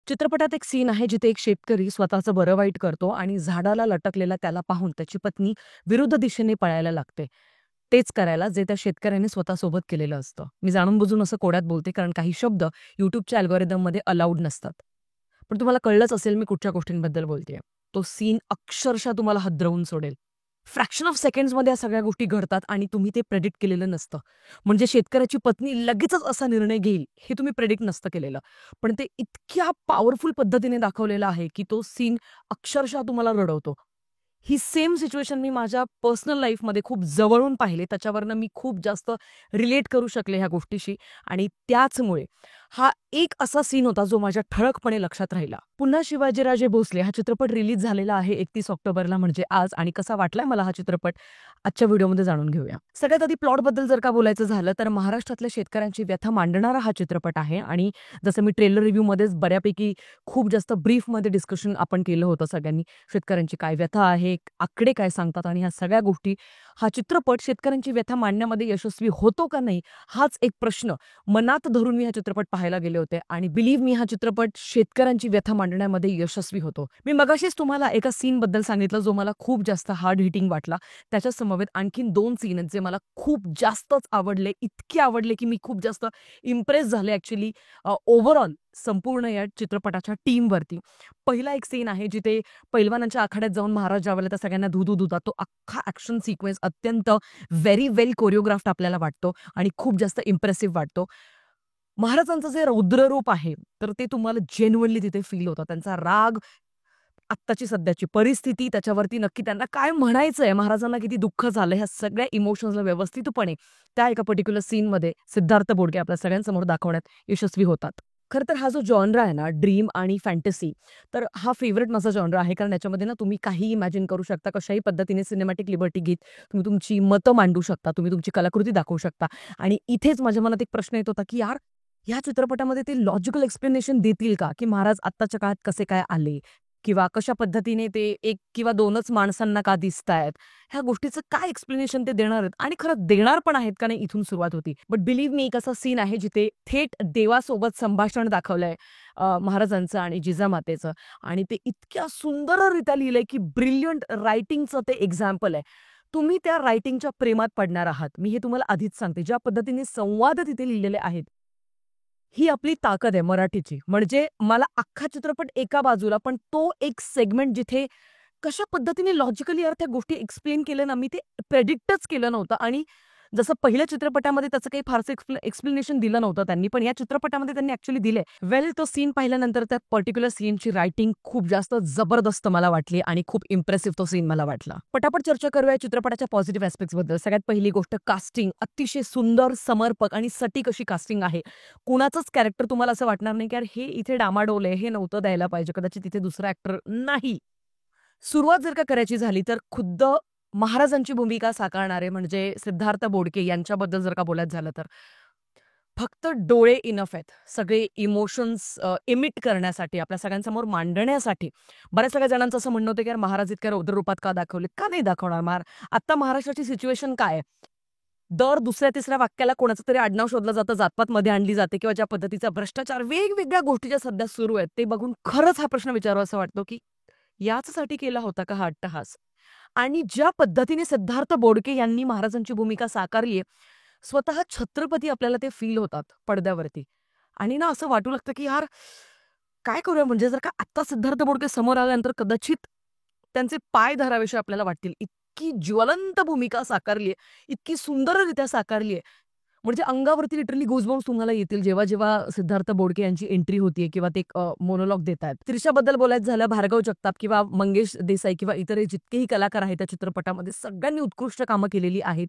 चित्रपटात एक सीन आहे जिथे एक शेतकरी स्वतःचं बरं वाईट करतो आणि झाडाला लटकलेला त्याला पाहून त्याची पत्नी विरुद्ध दिशेने पळायला लागते. तेच करायला जे त्या शेतकऱ्याने स्वतःसोबत केलेलं असतं. मी जाणून बुजून असं कोड्यात बोलते कारण काही शब्द YouTubeच्या अल्गोरिदममध्ये अलाउड नसतात. पण तुम्हाला कळलंच असेल मी कुठच्या गोष्टींबद्दल बोलतेय. तो सीन अक्षरशः तुम्हाला हादरवून सोडेल. फ्रॅक्शन ऑफ सेकंड्समध्ये या सगळ्या गोष्टी घडतात आणि तुम्ही ते प्रेडिक्ट केलेलं नसतं. म्हणजे शेतकऱ्याची पत्नी लगेचच असा निर्णय घेईल हे तुम्ही प्रेडिक्ट नसतं केलेलं. पण ते इतक्या पॉवरफुल पद्धतीने दाखवलेलं आहे, की तो सीन अक्षरशः तुम्हाला रडवतो. ही सेम सिच्युएशन मी माझ्या पर्सनल लाईफमध्ये खूप जवळून पाहिले. त्याच्यावरनं मी खूप जास्त रिलेट करू शकले ह्या गोष्टीशी आणि त्याचमुळे हा एक असा सीन होता जो माझ्या ठळकपणे लक्षात राहिला. पुन्हा शिवाजीराजे भोसले हा चित्रपट रिलीज झालेला आहे 31 ऑक्टोबरला म्हणजे आज आणि कसा वाटलाय मला हा चित्रपट आजच्या व्हिडिओमध्ये जाणून घेऊया. सगळ्यात आधी प्लॉटबद्दल जर का बोलायचं झालं तर महाराष्ट्रातल्या शेतकऱ्यांची व्यथा मांडणारा हा चित्रपट आहे आणि जसं मी ट्रेलर रिव्ह्यूमध्येच बऱ्यापैकी खूप जास्त ब्रीफमध्ये डिस्कशन आपण केलं होतं सगळ्यांनी. शेतकऱ्यांची काय व्यथा आहे, आकडे काय सांगतात आणि ह्या सगळ्या गोष्टी हा चित्रपट शेतकऱ्यांची व्यथा मांडण्यामध्ये यशस्वी होतो का नाही हाच एक प्रश्न मनात धरून मी हा चित्रपट पाहायला गेले होते आणि बिलीव्ह मी हा चित्रपट शेतकऱ्यांची व्यथा मांडण्यामध्ये यशस्वी होतो. मी मगाशीच तुम्हाला एका सीन बद्दल सांगितलं जो मला खूप जास्त हार्ड हिटिंग वाटला. त्याच्या समवेत आणखीन 2 सीन आहेत जे मला खूप जास्तच आवडले. इतके आवडले की मी खूप जास्त इम्प्रेस झाले ॲक्चुअली ओव्हरऑल संपूर्ण या चित्रपटाच्या टीमवरती. पहिला एक सीन आहे जिथे पैलवानांच्या आखाड्यात जाऊन महाराज ज्यावेळेला त्या सगळ्यांना धू-धू धुतात. तो अख्खा ॲक्शन सिक्वेन्स अत्यंत व्हेरी वेल कोरिओग्राफ्ड आपल्याला वाटतो आणि खूप जास्त इम्प्रेसिव्ह वाटतो. महाराजांचं जे रौद्र रूप आहे, तर ते तुम्हाला जेन्युइनली तिथे फील होतं. त्यांचा राग, आत्ताची सध्याची परिस्थिती, त्याच्यावरती नक्की त्यांना काय म्हणायचंय, महाराजांना किती दुःख झालं, ह्या सगळ्या इमोशन्सला व्यवस्थितपणे त्या एका पर्टिक्युलर सीनमध्ये सिद्धार्थ बोडके आपल्या सगळ्यांसमोर दाखवण्यात यशस्वी होतात. खरं तर हा जो जॉनरा आहे ना, ड्रीम आणि फॅन्टसी, तर हा फेव्हरेट माझा जॉनरा आहे. कारण याच्यामध्ये ना तुम्ही काहीही इमॅजिन करू शकता. कशाही पद्धतीने सिनेमॅटिक लिबर्टी घेत तुम्ही तुमची मतं मांडू शकता, तुम्ही तुमची कलाकृती दाखवू शकता. आणि इथेच माझ्या मनात एक प्रश्न येत होता, की यार, ह्या चित्रपटामध्ये ते लॉजिकल एक्सप्लेनेशन देतील का, की महाराज आत्ताच्या काळात कसे काय आले? किंवा कशा पद्धतीने ते 1 किंवा 2च माणसांना का दिसतायत? ह्या गोष्टीचं काय एक्सप्लेनेशन ते देणार आहेत आणि खरं देणार पण आहेत का नाही इथून सुरुवात होती. बट बिलीव्ह मी एक असा सीन आहे जिथे थेट देवासोबत संभाषण दाखवलंय महाराजांचं आणि जिजामातेचं आणि ते इतक्या सुंदररित्या लिहिलंय की ब्रिलियंट रायटिंगचं ते एक्झाम्पल आहे. तुम्ही त्या रायटिंगच्या प्रेमात पडणार आहात. मी हे तुम्हाला आधीच सांगते. ज्या पद्धतीने संवाद तिथे लिहिलेले आहेत ही आपली ताकद आहे मराठीची. म्हणजे मला अख्खा चित्रपट एका बाजूला, पण तो एक सेगमेंट जिथे कशा पद्धतीने लॉजिकली यार त्या गोष्टी एक्सप्लेन केल्या ना, मी ते प्रेडिक्टच केलं नव्हतं आणि जसं पहिल्या चित्रपटामध्ये त्याचं काही फारसं एक्सप्लेनेशन दिलं नव्हतं त्यांनी, पण या चित्रपटामध्ये त्यांनी ॲक्चुअली दिलंय. वेल तो सीन पाहिल्यानंतर त्या पर्टिक्युलर सीनची रायटिंग खूप जास्त जबरदस्त मला वाटली आणि खूप इम्प्रेसिव्ह तो सीन मला वाटला. पटापट चर्चा करूया चित्रपटाच्या पॉझिटिव्ह ॲस्पेक्ट्सबद्दल. सगळ्यात पहिली गोष्ट कास्टिंग. अतिशय सुंदर, समर्पक आणि सटीक अशी कास्टिंग आहे. कुणाचंच कॅरेक्टर तुम्हाला असं वाटणार नाही की यार हे इथे डामाडोल आहे, हे नव्हतं द्यायला पाहिजे. कदाचित तिथे दुसरा ॲक्टर नाही. सुरुवात जर का करायची झाली तर खुद्द महाराजांची भूमिका साकारणारे म्हणजे सिद्धार्थ बोडके यांच्याबद्दल जर का बोलायचं झालं तर फक्त डोळे इनफ आहेत. सगळे इमोशन्स इमिट करण्यासाठी, आपल्या सगळ्यांसमोर मांडण्यासाठी. बऱ्याच सगळ्या जणांचं असं म्हणणं होतं की यार महाराज इतक्या रौद्र रूपात का दाखवले? का नाही दाखवणार? आता महाराष्ट्राची सिच्युएशन काय आहे? दर दुसऱ्या-तिसऱ्या वाक्याला कोणाचं तरी आडनाव शोधलं जातं, जातपातमध्ये आणली जाते किंवा ज्या पद्धतीचा भ्रष्टाचार, वेगवेगळ्या गोष्टी ज्या सध्या सुरू आहेत, ते बघून खरंच हा प्रश्न विचारावासा वाटतो की याचसाठी केला होता का हा अट्टहास? आणि ज्या पद्धतीने सिद्धार्थ बोडके यांनी महाराजांची भूमिका साकारली आहे, स्वतः छत्रपती आपल्याला ते फील होतात पडद्यावरती. आणि ना असं वाटू लागतं, की यार काय करूया म्हणजे जर का आत्ता सिद्धार्थ बोडके समोर आल्यानंतर कदाचित त्यांचे पाय धरावेसे आपल्याला वाटतील. इतकी ज्वलंत भूमिका साकारली आहे, इतकी सुंदररित्या साकारली आहे. म्हणजे अंगावरती लिटरली गूजबम्प्स तुम्हाला येतील जेव्हा सिद्धार्थ बोडके यांची एंट्री होतीये किंवा ते मोनोलॉग देतायत. त्रिशाबद्दल बोलायचं झालं, भार्गव जगताप किंवा मंगेश देसाई किंवा इतरही जितकेही कलाकार आहेत त्या चित्रपटामध्ये सगळ्यांनी उत्कृष्ट कामं केलेली आहेत.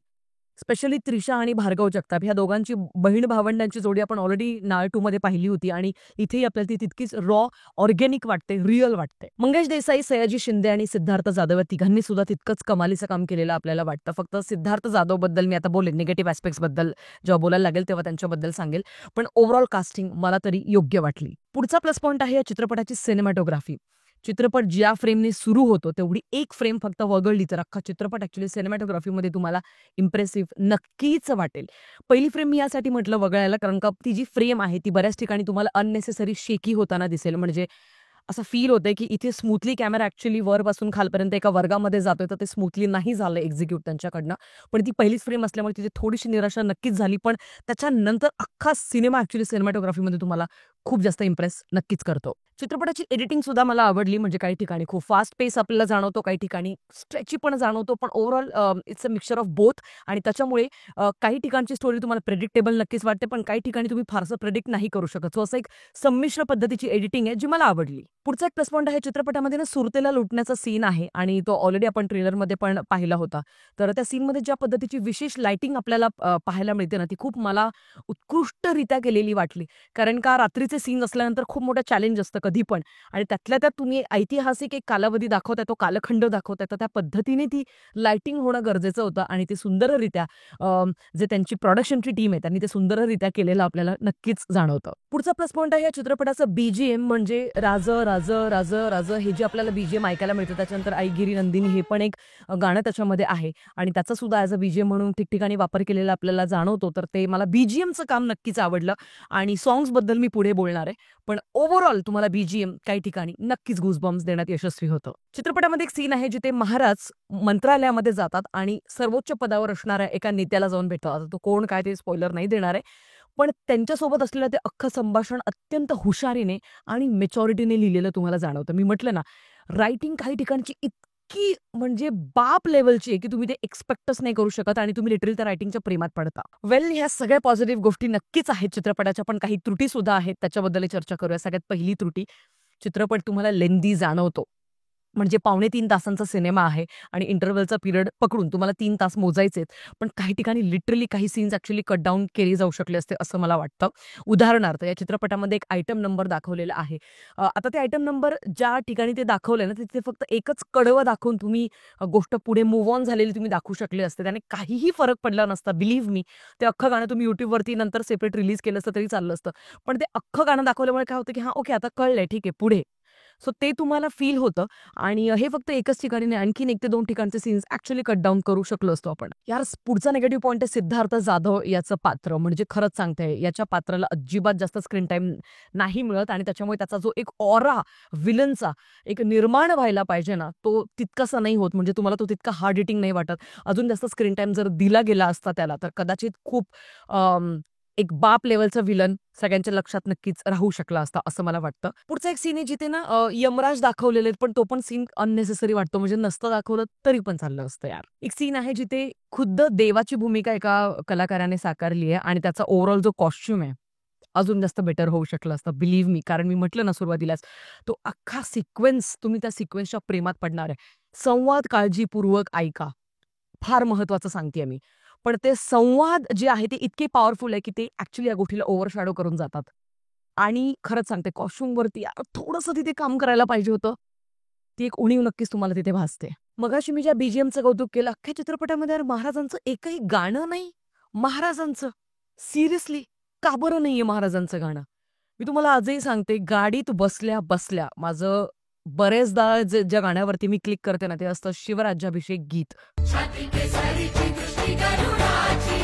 स्पेशली त्रिशा आणि भार्गव जगताप ह्या दोघांची बहीण-भावंडांची जोडी आपण ऑलरेडी नाळ 2 मध्ये पाहिली होती आणि इथेही आपल्याला ती तितकीच ऑर्गॅनिक वाटते, रिअल वाटते. मंगेश देसाई, सयाजी शिंदे आणि सिद्धार्थ जाधव या तिघांनी सुद्धा तितकंच कमालीचं काम केलेलं आपल्याला वाटतं. फक्त सिद्धार्थ जाधवबद्दल मी आता बोलेन, निगेटिव्ह ॲस्पेक्ट्सबद्दल जेव्हा बोलायला लागेल तेव्हा त्यांच्याबद्दल सांगेल. पण ओव्हरऑल कास्टिंग मला तरी योग्य वाटली. पुढचा प्लस पॉइंट आहे या चित्रपटाची सिनेमॅटोग्राफी. चित्रपट ज्या फ्रेमने सुरू होतो तेवढी एक फ्रेम फक्त वगळली तर अख्खा चित्रपट ॲक्च्युअली सिनेमॅटोग्राफीमध्ये तुम्हाला इम्प्रेसिव्ह नक्कीच वाटेल. पहिली फ्रेम मी यासाठी म्हटलं वगळायला, कारण का ती जी फ्रेम आहे ती बऱ्याच ठिकाणी तुम्हाला अननेसेसरी शेकी होताना दिसेल. म्हणजे असं फील होतंय की इथे स्मूथली कॅमेरा ॲक्च्युअली वरपासून खालपर्यंत एका वर्गामध्ये जातोय, तर ते स्मूथली नाही झालं एक्झिक्यूट त्यांच्याकडनं. पण ती पहिलीच फ्रेम असल्यामुळे तिथे थोडीशी निराशा नक्कीच झाली. पण त्याच्यानंतर अख्खा सिनेमा ॲक्च्युअली सिनेमॅटोग्राफीमध्ये तुम्हाला खूप जास्त इम्प्रेस नक्कीच करतो. चित्रपटाची एडिटिंग सुद्धा मला आवडली. म्हणजे काही ठिकाणी खूप फास्ट पेस आपल्याला जाणवतो, काही ठिकाणी स्ट्रेची पण जाणवतो. पण overall it's a mixture of both. आणि त्याच्यामुळे काही ठिकाणची स्टोरी तुम्हाला प्रेडिक्टेबल नक्कीच वाटते, पण काही ठिकाणी तुम्ही फारसं प्रेडिक्ट नाही करू शकत. सो असं एक संमिश्र पद्धतीची एडिटिंग आहे, जी मला आवडली. पुढचा एक प्लस पॉइंट आहे चित्रपटामध्ये ना, सुरतेला लुटण्याचा सीन आहे आणि तो ऑलरेडी आपण ट्रेलरमध्ये पण पाहिला होता. तर त्या सीनमध्ये ज्या पद्धतीची विशेष लाइटिंग आपल्याला पाहायला मिळते ना, ती खूप मला उत्कृष्टरित्या केलेली वाटली. कारण का रात्रीचे सीन असल्यानंतर खूप मोठं चॅलेंज असतं कधी पण, आणि त्यातल्या त्यात तुम्ही ऐतिहासिक एक कालावधी दाखवताय, तो कालखंड दाखवताय, तर त्या पद्धतीने ती लाइटिंग होणं गरजेचं होतं आणि ते सुंदररित्या जे त्यांची प्रोडक्शनची टीम आहे त्यांनी ते सुंदररित्या केलेलं आपल्याला नक्कीच जाणवतं. पुढचा प्लस पॉइंट आहे या चित्रपटाचं बीजीएम. म्हणजे राज राज राज राज हे जे आपल्याला बीजीएम ऐकायला मिळतं. त्याच्यानंतर आईगिरी नंदिनी हे पण एक गाणं त्याच्यामध्ये आहे आणि त्याचा सुद्धा ॲज अ बीजीएम म्हणून ठिकठिकाणी वापर केलेला आपल्याला जाणवतो. तर ते मला बीजीएमचं काम नक्कीच आवडलं आणि सॉंग्सबद्दल मी पुढे बोलणार आहे. पण ओव्हरऑल तुम्हाला बीजीएम काही ठिकाणी नक्कीच गुजबम्स देण्यात यशस्वी होतं. चित्रपटामध्ये एक सीन आहे जिथे महाराज मंत्रालयामध्ये जातात आणि सर्वोच्च पदावर असणाऱ्या एका नेत्याला जाऊन भेटतात. आता तो कोण काय ते स्पॉइलर नाही देणार आहे. पण त्यांच्यासोबत असलेलं ते अख्खं संभाषण अत्यंत हुशारीने आणि मॅच्युरिटीने लिहिलेलं तुम्हाला जाणवतं. मी म्हटलं ना, रायटिंग काही ठिकाणची इतकी म्हणजे बाप लेव्हलची आहे, की तुम्ही ते एक्स्पेक्टच नाही करू शकत आणि तुम्ही लिटरली त्या रायटिंगच्या प्रेमात पडता. वेल, ह्या सगळ्या पॉझिटिव्ह गोष्टी नक्कीच आहेत चित्रपटाच्या, पण काही त्रुटी सुद्धा आहेत. त्याच्याबद्दल चर्चा करूया. सगळ्यात पहिली त्रुटी, चित्रपट तुम्हाला लेंदी जाणवतो. म्हणजे 2.5-3 तासांचा सिनेमा आहे आणि इंटरव्हलचा पिरियड पकडून तुम्हाला 3 तास मोजायचेत. पण काही ठिकाणी लिटरली काही सीन्स ॲक्च्युअली कट डाउन केली जाऊ शकले असते, असं मला वाटतं. उदाहरणार्थ, या चित्रपटामध्ये एक आयटम नंबर दाखवलेला आहे. आता ते आयटम नंबर ज्या ठिकाणी ते दाखवलंय ना, तिथे फक्त एकच कडवं दाखवून तुम्ही गोष्ट पुढे मूव्ह ऑन झालेली तुम्ही दाखवू शकले असते. त्याने काहीही फरक पडला नसता. बिलीव्ह मी. ते अख्खं गाणं तुम्ही YouTubeवरती नंतर सेपरेट रिलीज केलं असतं तरी चाललं असतं. पण ते अख्खं गाणं दाखवल्यामुळे काय होतं, की हां, ओके, आता कळलंय, ठीक आहे, पुढे. सो ते तुम्हाला फील होतं आणि हे फक्त एकच ठिकाणी नाही, आणखीन 1 ते 2 ठिकाणचे सीन्स ॲक्च्युअली कट डाउन करू शकलो असतो आपण. यार, पुढचा निगेटिव्ह पॉइंट आहे सिद्धार्थ जाधव याचं पात्र. म्हणजे खरंच सांगते, याच्या पात्राला अजिबात जास्त स्क्रीन टाईम नाही मिळत आणि त्याच्यामुळे त्याचा जो एक ऑरा विलनचा एक निर्माण व्हायला पाहिजे ना, तो तितकासा नाही होत. म्हणजे तुम्हाला तो तितका हार्ड हिटिंग नाही वाटत. अजून जास्त स्क्रीन टाईम जर दिला गेला असता त्याला, तर कदाचित खूप एक बाप लेव्हलचा विलन सगळ्यांच्या लक्षात नक्कीच राहू शकला असता, असं मला वाटतं. पुढचा एक सीन आहे जिथे ना यमराज दाखवलेले आहेत, पण तो पण सीन अननेसेसरी वाटतो. म्हणजे नसतं दाखवलं तरी पण चाललं असतं यार. एक सीन आहे जिथे खुद्द देवाची भूमिका एका कलाकाराने साकारली आहे आणि त्याचा ओव्हरऑल जो कॉस्ट्यूम आहे, अजून जास्त बेटर होऊ शकलं असतं. बिलीव्ह मी. कारण मी म्हटलं ना सुरुवातीलाच, तो अख्खा सिक्वेन्स, तुम्ही त्या सिक्वेन्सच्या प्रेमात पडणार आहे. संवाद काळजीपूर्वक ऐका. फार महत्वाचं सांगतेय मी. पण ते संवाद जे आहे ते इतके पॉवरफुल आहे, की ते ॲक्च्युअली या गोष्टीला ओव्हरशॅडो करून जातात. आणि खरंच सांगते, कॉस्ट्यूमवरती यार थोडंसं तिथे काम करायला पाहिजे होतं. ती एक उणीव नक्कीच तुम्हाला तिथे भासते. मगाशी मी ज्या बीजीएमचं कौतुक केलं, अख्ख्या चित्रपटामध्ये यार महाराजांचं एकही गाणं नाही. महाराजांचं. सिरियसली, का बरं नाहीये महाराजांचं गाणं? मी तुम्हाला आजही सांगते, गाडीत बसल्या-बसल्या माझं बरेचदा ज्या गाण्यावरती मी क्लिक करते ना, ते असतं शिवराज्याभिषेक गीत. छाती केसरीची दृष्टी गरुडाची,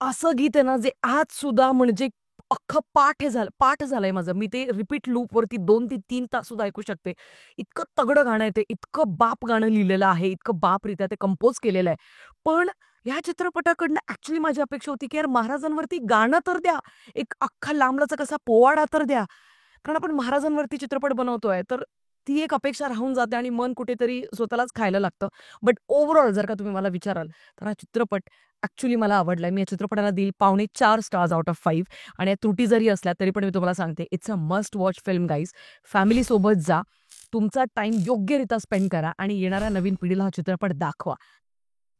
असं गीत आहे ना, जे आज सुद्धा म्हणजे अख्खं पाठ झालंय माझं. मी ते रिपीट लूपवरती 2 ते 3 तास सुद्धा ऐकू शकते. इतकं तगडं गाणं आहे ते, इतकं बाप गाणं लिहिलेलं आहे, इतकं बापरित्या ते कंपोज केलेलं आहे. पण ह्या चित्रपटाकडनं ॲक्च्युअली माझी अपेक्षा होती, की यार महाराजांवरती गाणं तर द्या. एक अख्खा लांबलाचा कसा पोवाडा तर द्या. कारण आपण महाराजांवरती चित्रपट बनवतोय, तर ती एक अपेक्षा राहून जाते आणि मन कुठेतरी स्वतःलाच खायला लागतं. बट ओव्हरऑल जर का तुम्ही मला विचाराल, तर हा चित्रपट ॲक्च्युअली मला आवडलाय. मी या चित्रपटाला देईल 4.5 स्टार्स आउट ऑफ 5. आणि या त्रुटी जरी असल्या तरी पण मी तुम्हाला सांगते, it's a must watch film guys. फॅमिलीसोबत जा, तुमचा टाईम योग्यरित्या स्पेंड करा आणि येणाऱ्या नवीन पिढीला हा चित्रपट दाखवा.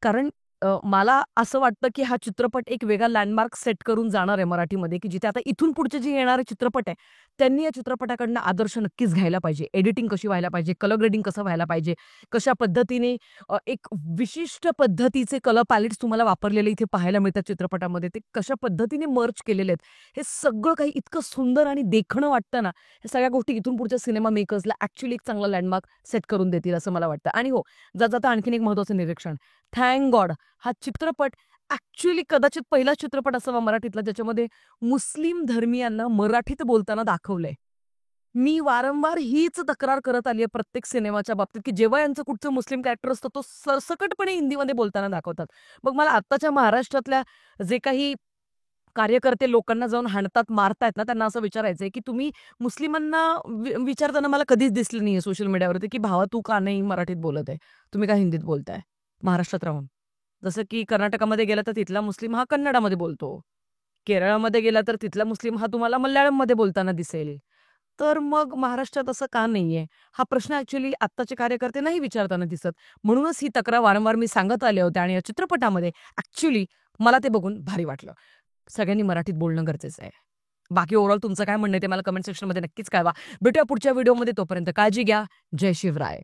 कारण मला असं वाटतं, की हा चित्रपट एक वेगळा लँडमार्क सेट करून जाणार आहे मराठीमध्ये, की जिथे आता इथून पुढचे जे येणारे चित्रपट आहे, त्यांनी या चित्रपटाकडनं आदर्श नक्कीच घ्यायला पाहिजे. एडिटिंग कशी व्हायला पाहिजे, कलर ग्रेडिंग कसं व्हायला पाहिजे, कशा पद्धतीने एक विशिष्ट पद्धतीचे कलर पॅलेट्स तुम्हाला वापरलेले इथे पाहायला मिळतात चित्रपटामध्ये. ते कशा पद्धतीने मर्ज केलेले आहेत. हे सगळं काही इतकं सुंदर आणि देखणं वाटतं ना, हे सगळ्या गोष्टी इथून पुढच्या सिनेमा मेकर्सला ॲक्चुअली एक चांगला लँडमार्क सेट करून देतील असं मला वाटतं. आणि हो, जाता-जाता आणखीन एक महत्त्वाचं निरीक्षण. थँक गॉड हा चित्रपट ॲक्चुअली कदाचित पहिलाच चित्रपट असावा मराठीतला ज्याच्यामध्ये मुस्लिम धर्मीयांना मराठीत बोलताना दाखवलंय. मी वारंवार हीच तक्रार करत आली आहे प्रत्येक सिनेमाच्या बाबतीत, की जेव्हा यांचं कुठचं मुस्लिम कॅरेक्टर असतं तो सरसकटपणे हिंदीमध्ये बोलताना दाखवतात. मग मला आत्ताच्या महाराष्ट्रातल्या जे काही कार्यकर्ते लोकांना जाऊन हाणतात, मारतायत ना, त्यांना असं विचारायचंय, की तुम्ही मुस्लिमांना विचारताना मला कधीच दिसलं नाहीये सोशल मीडियावरती, की "भावा तू का नाही मराठीत बोलत आहे? तुम्ही का हिंदीत बोलताय महाराष्ट्रात राहून?" जसं की कर्नाटकामध्ये गेला तर तिथला मुस्लिम हा कन्नडामध्ये बोलतो. केरळामध्ये गेला तर तिथला मुस्लिम हा तुम्हाला मल्याळममध्ये बोलताना दिसेल. तर मग महाराष्ट्रात असं का नाहीये? हा प्रश्न ॲक्चुअली आत्ताचे कार्यकर्ते नाही विचारताना दिसत. म्हणूनच ही तक्रार वारंवार मी सांगत आले होते आणि या चित्रपटामध्ये ॲक्चुअली मला ते बघून भारी वाटलं. सगळ्यांनी मराठीत बोलणं गरजेचं आहे. बाकी ओव्हरऑल तुमचं काय म्हणणं आहे ते मला कमेंट सेक्शनमध्ये नक्कीच कळवा. भेटूया पुढच्या व्हिडिओमध्ये. तोपर्यंत काळजी घ्या. जय शिवराय.